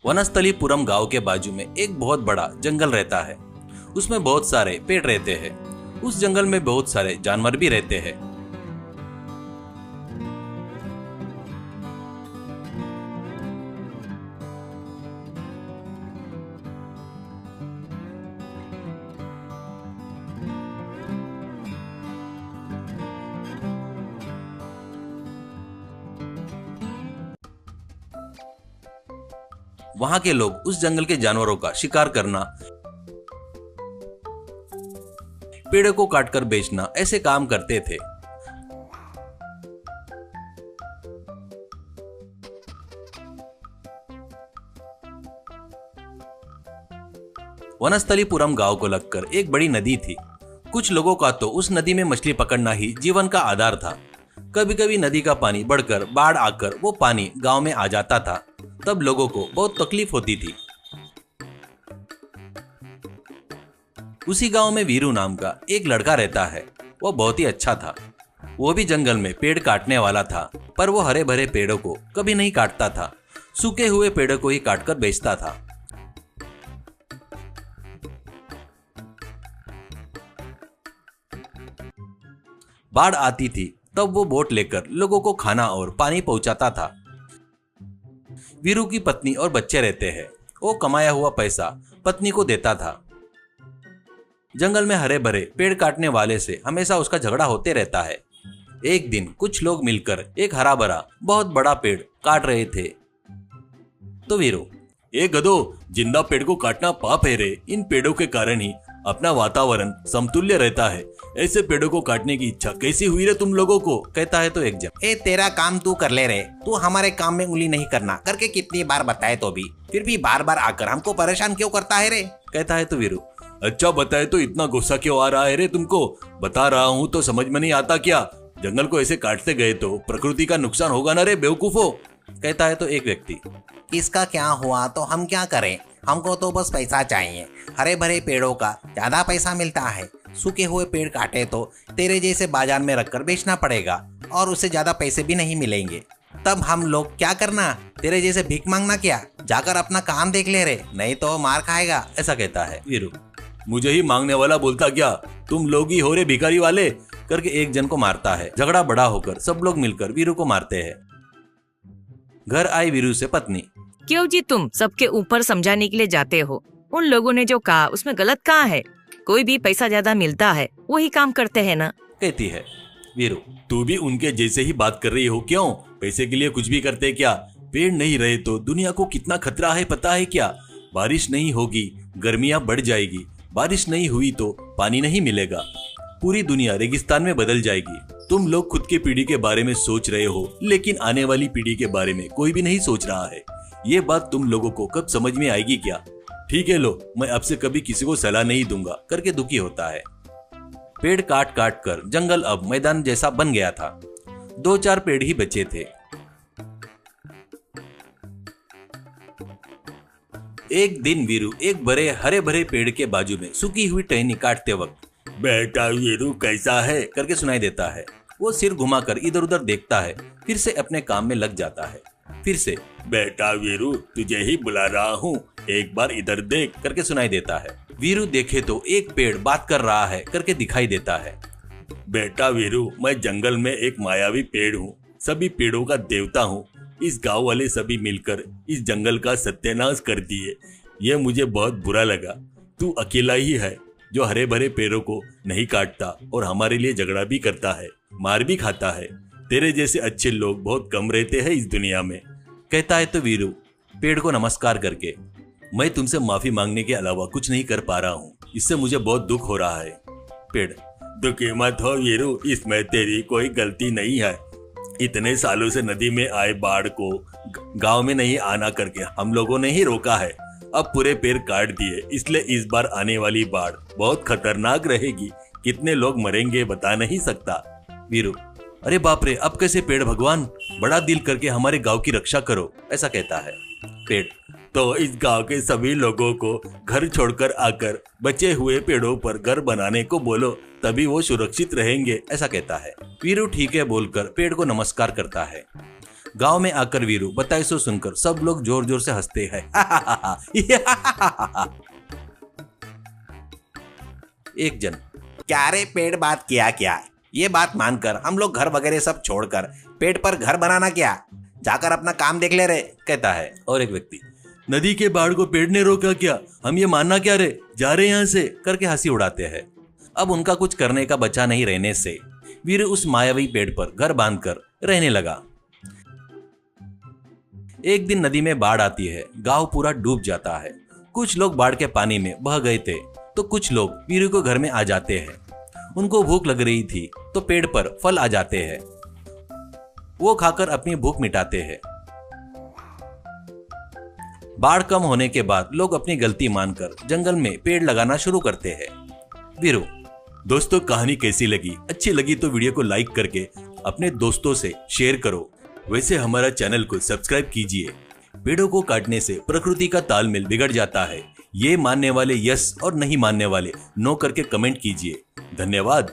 वनस्थलीपुरम गांव के बाजू में एक बहुत बड़ा जंगल रहता है। उसमें बहुत सारे पेड़ रहते हैं। उस जंगल में बहुत सारे जानवर भी रहते हैं। वहां के लोग उस जंगल के जानवरों का शिकार करना, पेड़ों को काटकर बेचना ऐसे काम करते थे। वनस्थलीपुरम गांव को लगकर एक बड़ी नदी थी। कुछ लोगों का तो उस नदी में मछली पकड़ना ही जीवन का आधार था। कभी कभी नदी का पानी बढ़कर बाढ़ आकर वो पानी गांव में आ जाता था। तब लोगों को बहुत तकलीफ होती थी। उसी गांव में वीरू नाम का एक लड़का रहता है। वो बहुत ही अच्छा था। वो भी जंगल में पेड़ काटने वाला था, पर वो हरे भरे पेड़ों को कभी नहीं काटता था। सूखे हुए पेड़ों को ही काटकर बेचता था। बाढ़ आती थी तब वो बोट लेकर लोगों को खाना और पानी पहुंचाता था। वीरू की पत्नी और बच्चे रहते हैं। वो कमाया हुआ पैसा पत्नी को देता था। जंगल में हरे भरे पेड़ काटने वाले से हमेशा उसका झगड़ा होते रहता है। एक दिन कुछ लोग मिलकर एक हरा भरा बहुत बड़ा पेड़ काट रहे थे। तो वीरू, ए गधो, जिंदा पेड़ को काटना पाप है रे। इन पेड़ों के कारण ही अपना वातावरण समतुल्य रहता है। ऐसे पेड़ों को काटने की इच्छा कैसी हुई रे तुम लोगों को? कहता है तो एक जन, ए तेरा काम तू कर ले रे, तू हमारे काम में उंगली नहीं करना करके कितनी बार बताए तो भी फिर भी बार बार आकर हमको परेशान क्यों करता है रे? कहता है तो वीरू, अच्छा बताए तो इतना गुस्सा क्यों आ रहा है रे तुमको? बता रहा हूँ तो समझ में नहीं आता क्या? जंगल को ऐसे काटते गए तो प्रकृति का नुकसान होगा ना रे बेवकूफो। कहता है तो एक व्यक्ति, इसका क्या हुआ तो हम क्या करें? हमको तो बस पैसा चाहिए। हरे भरे पेड़ों का ज्यादा पैसा मिलता है। सूखे हुए पेड़ काटे तो तेरे जैसे बाजार में रखकर बेचना पड़ेगा और उससे ज्यादा पैसे भी नहीं मिलेंगे। तब हम लोग क्या करना? तेरे जैसे भीख मांगना क्या? जाकर अपना काम देख ले रे, नहीं तो मार खाएगा। ऐसा कहता है वीरू। मुझे ही मांगने वाला बोलता क्या? तुम लोग ही हो रे भिखारी वाले। करके एक जन को मारता है। झगड़ा बड़ा होकर सब लोग मिलकर वीरू को मारते हैं। घर आई वीरू से पत्नी, क्यों जी तुम सबके ऊपर समझाने के लिए जाते हो? उन लोगों ने जो कहा उसमें गलत कहाँ है? कोई भी पैसा ज्यादा मिलता है वही काम करते हैं ना। कहती है वीरू, तू भी उनके जैसे ही बात कर रही हो क्यों? पैसे के लिए कुछ भी करते क्या? पेड़ नहीं रहे तो दुनिया को कितना खतरा है पता है क्या? बारिश नहीं होगी, गर्मियां बढ़ जाएगी। बारिश नहीं हुई तो पानी नहीं मिलेगा। पूरी दुनिया रेगिस्तान में बदल जाएगी। तुम लोग खुद की पीढ़ी के बारे में सोच रहे हो, लेकिन आने वाली पीढ़ी के बारे में कोई भी नहीं सोच रहा है। ये बात तुम लोगों को कब समझ में आएगी क्या? ठीक है लो, मैं अब से कभी किसी को सलाह नहीं दूंगा। करके दुखी होता है। पेड़ काट काट कर जंगल अब मैदान जैसा बन गया था। 2-4 पेड़ ही बचे थे। एक दिन वीरू एक बड़े हरे भरे पेड़ के बाजू में सूखी हुई टहनी काटते वक्त, बेटा वीरू कैसा है? करके सुनाई देता है। वो सिर घुमाकर इधर उधर देखता है, फिर से अपने काम में लग जाता है। फिर से, बेटा वीरू तुझे ही बुला रहा हूँ, एक बार इधर देख। करके सुनाई देता है। वीरू देखे तो एक पेड़ बात कर रहा है करके दिखाई देता है। बेटा वीरू, मैं जंगल में एक मायावी पेड़ हूँ, सभी पेड़ों का देवता हूँ। इस गांव वाले सभी मिलकर इस जंगल का सत्यानाश कर दिए। ये मुझे बहुत बुरा लगा। तू अकेला ही है जो हरे भरे पेड़ों को नहीं काटता और हमारे लिए झगड़ा भी करता है, मार भी खाता है। तेरे जैसे अच्छे लोग बहुत कम रहते हैं इस दुनिया में। कहता है तो वीरू पेड़ को नमस्कार करके, मैं तुमसे माफी मांगने के अलावा कुछ नहीं कर पा रहा हूँ, इससे मुझे बहुत दुख हो रहा है। पेड़, दुखी मत हो वीरू, इसमें तेरी कोई गलती नहीं है। इतने सालों से नदी में आए बाढ़ को गांव में नहीं आना करके हम लोगों ने ही रोका है। अब पूरे पेड़ काट दिए, इसलिए इस बार आने वाली बाढ़ बहुत खतरनाक रहेगी। कितने लोग मरेंगे बता नहीं सकता। वीरू, अरे बाप रे, अब कैसे पेड़ भगवान, बड़ा दिल करके हमारे गांव की रक्षा करो। ऐसा कहता है पेड़। तो इस गांव के सभी लोगों को घर छोड़कर आकर बचे हुए पेड़ों पर घर बनाने को बोलो, तभी वो सुरक्षित रहेंगे। ऐसा कहता है। वीरू ठीक है बोलकर पेड़ को नमस्कार करता है। गांव में आकर वीरू बताई सो सुनकर सब लोग जोर जोर से हंसते हैं। एक जन, क्या रे पेड़ बात किया क्या? ये बात मानकर हम लोग घर वगैरह सब छोड़कर पेड़ पर घर बनाना क्या? जाकर अपना काम देख ले रे, कहता है। और एक व्यक्ति, नदी के बाढ़ को पेड़ ने रोका क्या? हम ये मानना क्या रे, जा रहे यहाँ से, करके हंसी उड़ाते हैं। अब उनका कुछ करने का बचा नहीं रहने से वीरू उस मायावी पेड़ पर घर बांधकर रहने लगा। एक दिन नदी में बाढ़ आती है, गांव पूरा डूब जाता है। कुछ लोग बाढ़ के पानी में बह गए थे तो कुछ लोग वीरू को घर में आ जाते हैं। उनको भूख लग रही थी तो पेड़ पर फल आ जाते हैं, वो खाकर अपनी भूख मिटाते हैं। बाढ़ कम होने के बाद लोग अपनी गलती मानकर जंगल में पेड़ लगाना शुरू करते हैं। वीरू, दोस्तों कहानी कैसी लगी? अच्छी लगी तो वीडियो को लाइक करके अपने दोस्तों से शेयर करो। वैसे हमारा चैनल को सब्सक्राइब कीजिए। पेड़ों को काटने से प्रकृति का तालमेल बिगड़ जाता है। ये मानने वाले यस और नहीं मानने वाले नो करके कमेंट कीजिए। धन्यवाद।